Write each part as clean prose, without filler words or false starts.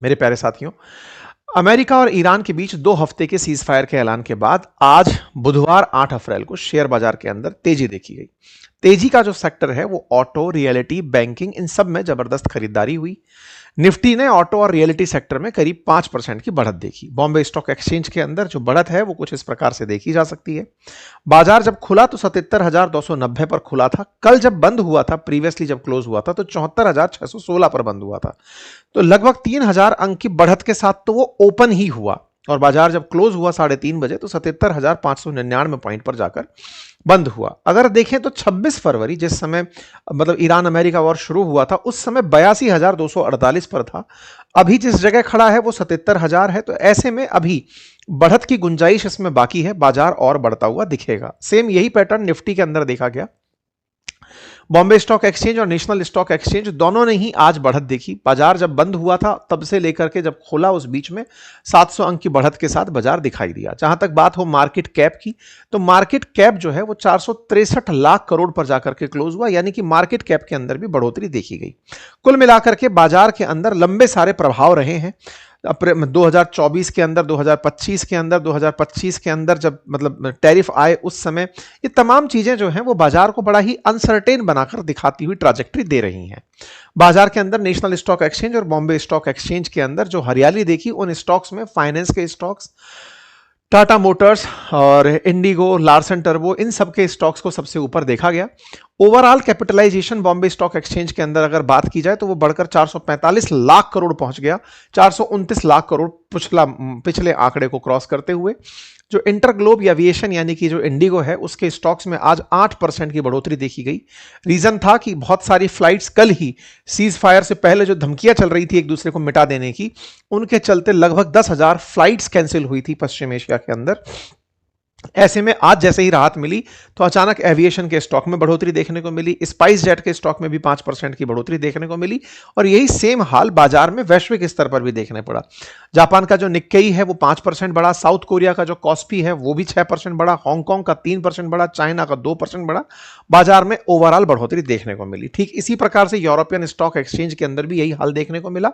मेरे प्यारे साथियों, अमेरिका और ईरान के बीच 2 हफ्ते के सीज फायर के ऐलान के बाद आज बुधवार 8 अप्रैल को शेयर बाजार के अंदर तेजी देखी गई। तेजी का जो सेक्टर है वो ऑटो, रियलिटी, बैंकिंग, इन सब में जबरदस्त खरीदारी हुई। निफ्टी ने ऑटो और रियलिटी सेक्टर में करीब 5% की बढ़त देखी। बॉम्बे स्टॉक एक्सचेंज के अंदर जो बढ़त है वो कुछ इस प्रकार से देखी जा सकती है। बाजार जब खुला तो 77,290 पर खुला था। कल जब बंद हुआ था, प्रीवियसली जब क्लोज हुआ था, तो 74,616 पर बंद हुआ था। तो लगभग 3,000 अंक की बढ़त के साथ तो वो ओपन ही हुआ, और बाजार जब क्लोज हुआ 3:30 तो 77,599 पॉइंट पर जाकर बंद हुआ। अगर देखें तो 26 फरवरी, जिस समय मतलब ईरान अमेरिका वॉर शुरू हुआ था, उस समय 82,248 पर था। अभी जिस जगह खड़ा है वो 77,000 है। तो ऐसे में अभी बढ़त की गुंजाइश इसमें बाकी है, बाजार और बढ़ता हुआ दिखेगा। सेम यही पैटर्न निफ्टी के अंदर देखा गया। बॉम्बे स्टॉक एक्सचेंज और नेशनल स्टॉक एक्सचेंज दोनों ने ही आज बढ़त देखी। बाजार जब बंद हुआ था तब से लेकर के जब खोला उस बीच में 700 अंक की बढ़त के साथ बाजार दिखाई दिया। जहां तक बात हो मार्केट कैप की, तो मार्केट कैप जो है वो 463 लाख करोड़ पर जाकर के क्लोज हुआ, यानी कि मार्केट कैप के अंदर भी बढ़ोतरी देखी गई। कुल मिलाकर के बाजार के अंदर लंबे सारे प्रभाव रहे हैं। 2024 के अंदर, 2025 के अंदर, 2025 के अंदर जब मतलब टैरिफ आए उस समय, ये तमाम चीजें जो हैं वो बाजार को बड़ा ही अनसर्टेन बनाकर दिखाती हुई ट्रैजेक्टरी दे रही हैं। बाजार के अंदर नेशनल स्टॉक एक्सचेंज और बॉम्बे स्टॉक एक्सचेंज के अंदर जो हरियाली देखी, उन स्टॉक्स में फाइनेंस के स्टॉक्स, टाटा मोटर्स और इंडिगो, लार्सन टर्बो, इन सब के स्टॉक्स को सबसे ऊपर देखा गया। ओवरऑल कैपिटलाइजेशन बॉम्बे स्टॉक एक्सचेंज के अंदर अगर बात की जाए तो वो बढ़कर 445 लाख करोड़ पहुंच गया, 429 लाख करोड़ पिछले आंकड़े को क्रॉस करते हुए। जो इंटरग्लोब एविएशन यानी कि जो इंडिगो है, उसके स्टॉक्स में आज 8% की बढ़ोतरी देखी गई। रीजन था कि बहुत सारी फ्लाइट्स कल ही सीज फायर से पहले जो धमकियां चल रही थी एक दूसरे को मिटा देने की, उनके चलते लगभग 10,000 फ्लाइट्स कैंसिल हुई थी पश्चिम एशिया के अंदर। ऐसे में आज जैसे ही राहत मिली तो अचानक एविएशन के स्टॉक में बढ़ोतरी देखने को मिली। स्पाइस जेट के स्टॉक में भी 5% की बढ़ोतरी देखने को मिली, और यही सेम हाल बाजार में वैश्विक स्तर पर भी देखने पड़ा। जापान का जो निक्केई है वो 5% बढ़ा, साउथ कोरिया का जो कॉस्पी है वो भी 6% बढ़ा, हांगकांग का 3% बढ़ा, चाइना का 2% बढ़ा। बाजार में ओवरऑल बढ़ोतरी देखने को मिली। ठीक इसी प्रकार से यूरोपियन स्टॉक एक्सचेंज के अंदर भी यही हाल देखने को मिला।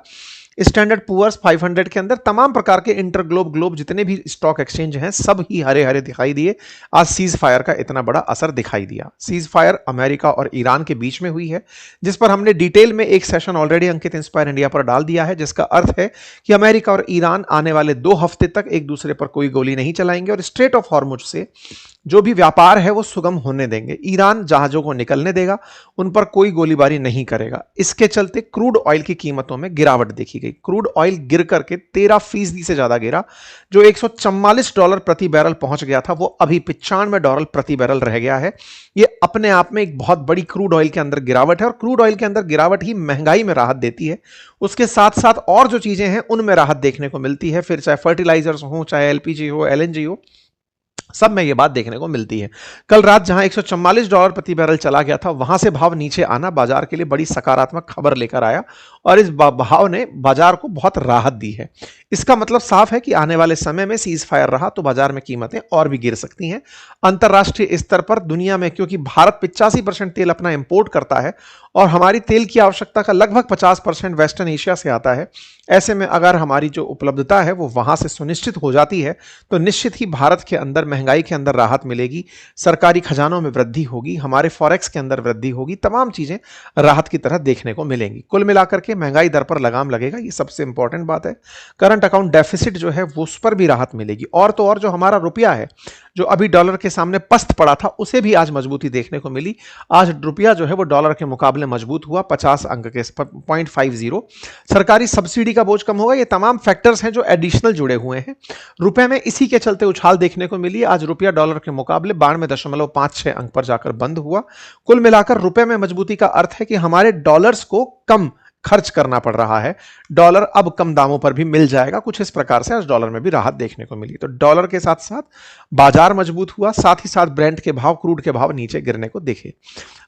स्टैंडर्ड पुअर्स 500 के अंदर तमाम प्रकार के इंटरग्लोब जितने भी स्टॉक एक्सचेंज हैं सब ही हरे हरे दिखाई दिए। आज सीज फायर का इतना बड़ा असर दिखाई दिया। सीज फायर अमेरिका और ईरान के बीच में हुई है, जिस पर हमने डिटेल में एक सेशन ऑलरेडी अंकित इंस्पायर इंडिया पर डाल दिया है, जिसका अर्थ है कि अमेरिका और ईरान आने वाले 2 हफ्ते तक एक दूसरे पर कोई गोली नहीं चलाएंगे और स्ट्रेट ऑफ हॉर्मुज से जो भी व्यापार है वो सुगम होने देंगे। ईरान जहाजों को निकलने देगा, उन पर कोई गोलीबारी नहीं करेगा। इसके चलते क्रूड ऑयल की कीमतों में गिरावट देखी गई। क्रूड ऑयल गिर करके 13% से ज्यादा गिरा। जो $144 प्रति बैरल पहुंच गया था वो अभी $95 प्रति बैरल रह गया है। ये अपने आप में एक बहुत बड़ी क्रूड ऑयल के अंदर गिरावट है, और क्रूड ऑयल के अंदर गिरावट ही महंगाई में राहत देती है। उसके साथ साथ और जो चीजें हैं उनमें राहत देखने को मिलती है, फिर चाहे फर्टिलाइजर्स हो, चाहे एलपीजी हो, एलएनजी हो, सब में यह बात देखने को मिलती है। कल रात जहां $144 प्रति बैरल चला गया था, वहां से भाव नीचे आना बाजार के लिए बड़ी सकारात्मक खबर लेकर आया, और इस भाव ने बाजार को बहुत राहत दी है। इसका मतलब साफ है कि आने वाले समय में सीज फायर रहा तो बाजार में कीमतें और भी गिर सकती हैं। अंतरराष्ट्रीय स्तर पर दुनिया में, क्योंकि भारत 85% तेल अपना इंपोर्ट करता है और हमारी तेल की आवश्यकता का लगभग 50% वेस्टर्न एशिया से आता है, ऐसे में अगर हमारी जो उपलब्धता है वो वहां से सुनिश्चित हो जाती है तो निश्चित ही भारत के अंदर महंगाई के अंदर राहत मिलेगी, सरकारी खजानों में वृद्धि होगी, हमारे फॉरेक्स के अंदर वृद्धि होगी, तमाम चीजें राहत की तरह देखने को मिलेंगी। कुल मिलाकर के महंगाई दर पर लगाम लगेगा, ये सबसे इंपॉर्टेंट बात है। करंट अकाउंट डेफिसिट जो है वो उस पर भी राहत मिलेगी, और तो और जो हमारा रुपया है जो अभी डॉलर के सामने पस्त पड़ा था, उसे भी आज मजबूती देखने को मिली। आज रुपया जो है वो डॉलर के मुकाबले मजबूत हुआ 50 अंक के 0.50। सरकारी सब्सिडी का बोझ कम होगा। ये तमाम फैक्टर्स हैं जो एडिशनल जुड़े हुए हैं। रुपए में इसी के चलते उछाल देखने को मिली। आज रुपया डॉलर के मुकाबले 92.56 अंक पर जाकर बंद हुआ। कुल मिलाकर रुपए में मजबूती का अर्थ है कि हमारे डॉलर्स को कम खर्च करना पड़ रहा है, डॉलर अब कम दामों पर भी मिल जाएगा। कुछ इस प्रकार से आज डॉलर में भी राहत देखने को मिली। तो डॉलर के साथ साथ बाजार मजबूत हुआ, साथ ही साथ ब्रेंट के भाव, क्रूड के भाव नीचे गिरने को देखे।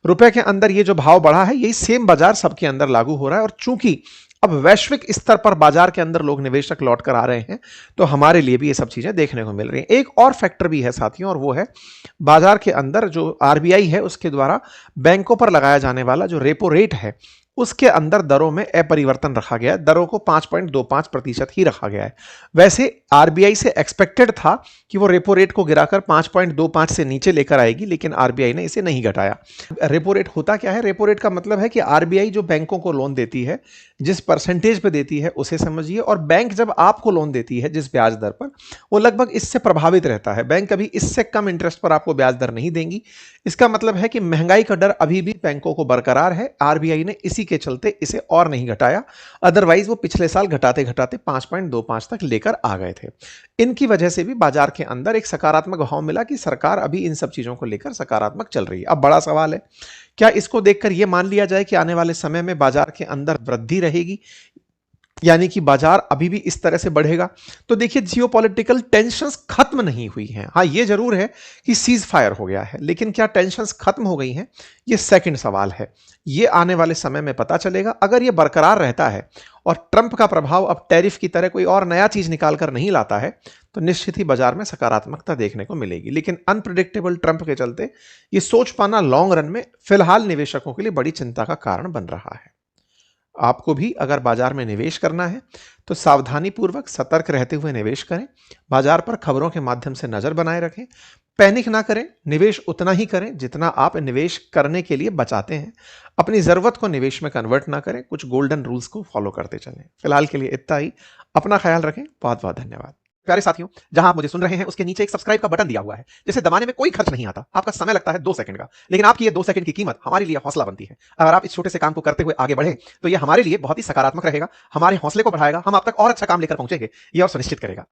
रुपए के अंदर ये जो भाव बढ़ा है, यही सेम बाजार सबके अंदर लागू हो रहा है। और चूंकि अब वैश्विक स्तर पर बाजार के अंदर लोग निवेशक लौट कर आ रहे हैं, तो हमारे लिए भी ये सब चीजें देखने को मिल रही हैं। एक और फैक्टर भी है साथियों, और वो है बाजार के अंदर जो आरबीआई है उसके द्वारा बैंकों पर लगाया जाने वाला जो रेपो रेट है, उसके अंदर दरों में अपरिवर्तन रखा गया है, दरों को 5.25% ही रखा गया है। वैसे आरबीआई से एक्सपेक्टेड था कि वो रेपो रेट को गिराकर 5.25 से नीचे लेकर आएगी, लेकिन आरबीआई ने इसे नहीं घटाया। रेपो रेट होता क्या है? रेपो रेट का मतलब है कि आरबीआई जो बैंकों को लोन देती है, जिस परसेंटेज पे देती है उसे समझिए, और बैंक जब आपको लोन देती है जिस ब्याज दर पर, वो लगभग इससे प्रभावित रहता है। बैंक कभी इससे कम इंटरेस्ट पर आपको ब्याज दर नहीं देंगी। इसका मतलब है कि महंगाई का डर अभी भी बैंकों को बरकरार है। आरबीआई ने इसी के चलते इसे और नहीं घटाया, अदरवाइज वो पिछले साल घटाते घटाते 5.25 तक लेकर आ गए थे। इनकी वजह से भी बाजार के अंदर एक सकारात्मक भाव मिला कि सरकार अभी इन सब चीजों को लेकर सकारात्मक चल रही है। अब बड़ा सवाल है, क्या इसको देखकर यह मान लिया जाए कि आने वाले समय में बाजार के अंदर वृद्धि रहेगी, यानी कि बाजार अभी भी इस तरह से बढ़ेगा? तो देखिए, जियोपॉलिटिकल टेंशंस खत्म नहीं हुई हैं। हाँ, ये जरूर है कि सीज फायर हो गया है, लेकिन क्या टेंशंस खत्म हो गई हैं? ये सेकंड सवाल है। ये आने वाले समय में पता चलेगा। अगर ये बरकरार रहता है और ट्रंप का प्रभाव अब टैरिफ की तरह कोई और नया चीज निकाल कर नहीं लाता है, तो निश्चित ही बाजार में सकारात्मकता देखने को मिलेगी। लेकिन अनप्रिडिक्टेबल ट्रंप के चलते ये सोच पाना लॉन्ग रन में फिलहाल निवेशकों के लिए बड़ी चिंता का कारण बन रहा है। आपको भी अगर बाजार में निवेश करना है तो सावधानी पूर्वक सतर्क रहते हुए निवेश करें। बाजार पर खबरों के माध्यम से नजर बनाए रखें। पैनिक ना करें, निवेश उतना ही करें जितना आप निवेश करने के लिए बचाते हैं। अपनी जरूरत को निवेश में कन्वर्ट ना करें, कुछ गोल्डन रूल्स को फॉलो करते चलें। फिलहाल के लिए इतना ही। अपना ख्याल रखें। बहुत बहुत धन्यवाद। प्यारे साथियों, जहां आप मुझे सुन रहे हैं उसके नीचे एक सब्सक्राइब का बटन दिया हुआ है, जिसे दबाने में कोई खर्च नहीं आता। आपका समय लगता है 2 सेकंड का, लेकिन आपकी ये 2 सेकंड की कीमत हमारे लिए हौसला बनती है। अगर आप इस छोटे से काम को करते हुए आगे बढ़े तो ये हमारे लिए बहुत ही सकारात्मक रहेगा, हमारे हौसले को बढ़ाएगा, हम आप तक और अच्छा काम लेकर पहुंचेंगे, ये और सुनिश्चित करेगा।